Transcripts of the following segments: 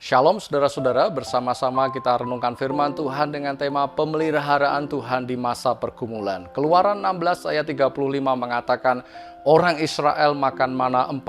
Shalom saudara-saudara, bersama-sama kita renungkan firman Tuhan dengan tema pemeliharaan Tuhan di masa pergumulan. Keluaran 16 ayat 35 mengatakan, orang Israel makan mana 40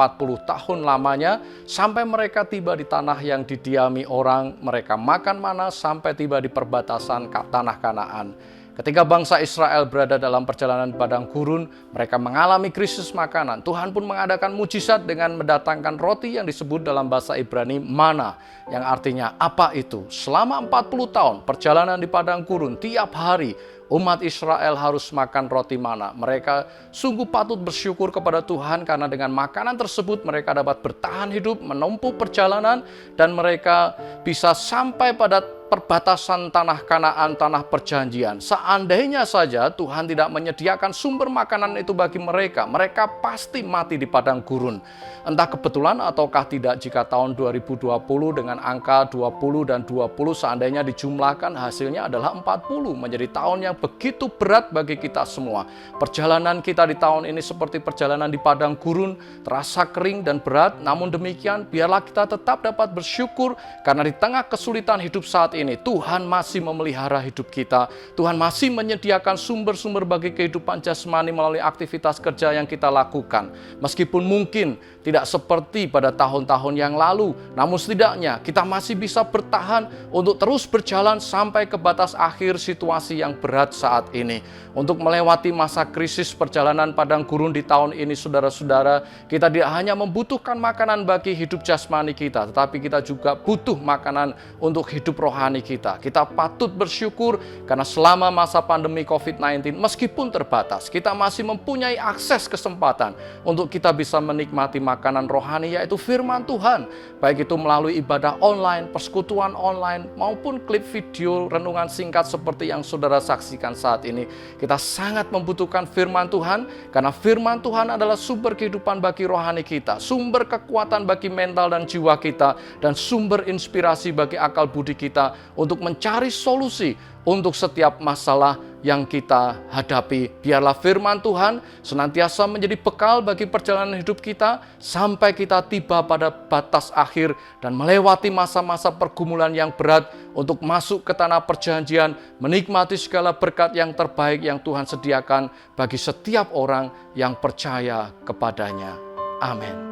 tahun lamanya, sampai mereka tiba di tanah yang didiami orang, mereka makan mana sampai tiba di perbatasan tanah Kanaan. Ketika bangsa Israel berada dalam perjalanan padang gurun, mereka mengalami krisis makanan. Tuhan pun mengadakan mujizat dengan mendatangkan roti yang disebut dalam bahasa Ibrani mana, yang artinya apa itu? Selama 40 tahun perjalanan di padang gurun, tiap hari umat Israel harus makan roti mana. Mereka sungguh patut bersyukur kepada Tuhan karena dengan makanan tersebut mereka dapat bertahan hidup, menempuh perjalanan, dan mereka bisa sampai pada perbatasan tanah Kanaan, tanah perjanjian. Seandainya saja Tuhan tidak menyediakan sumber makanan itu bagi mereka, mereka pasti mati di padang gurun. Entah kebetulan ataukah tidak, jika tahun 2020 dengan angka 20 dan 20 seandainya dijumlahkan, hasilnya adalah 40, menjadi tahun yang begitu berat bagi kita semua. Perjalanan kita di tahun ini seperti perjalanan di padang gurun, terasa kering dan berat. Namun demikian, biarlah kita tetap dapat bersyukur karena di tengah kesulitan hidup saat ini, Tuhan masih memelihara hidup kita. Tuhan masih menyediakan sumber-sumber bagi kehidupan jasmani melalui aktivitas kerja yang kita lakukan. Meskipun mungkin tidak seperti pada tahun-tahun yang lalu, namun setidaknya kita masih bisa bertahan untuk terus berjalan sampai ke batas akhir situasi yang berat saat ini. Untuk melewati masa krisis perjalanan padang gurun di tahun ini, saudara-saudara, kita tidak hanya membutuhkan makanan bagi hidup jasmani kita, tetapi kita juga butuh makanan untuk hidup rohani kita. Kita patut bersyukur karena selama masa pandemi COVID-19, meskipun terbatas, kita masih mempunyai akses kesempatan untuk kita bisa menikmati makanan rohani, yaitu firman Tuhan. Baik itu melalui ibadah online, persekutuan online, maupun klip video renungan singkat seperti yang saudara saksikan saat ini. Kita sangat membutuhkan firman Tuhan, karena firman Tuhan adalah sumber kehidupan bagi rohani kita, sumber kekuatan bagi mental dan jiwa kita, dan sumber inspirasi bagi akal budi kita untuk mencari solusi untuk setiap masalah yang kita hadapi. Biarlah firman Tuhan senantiasa menjadi bekal bagi perjalanan hidup kita sampai kita tiba pada batas akhir dan melewati masa-masa pergumulan yang berat untuk masuk ke tanah perjanjian, menikmati segala berkat yang terbaik yang Tuhan sediakan bagi setiap orang yang percaya kepadanya. Amin.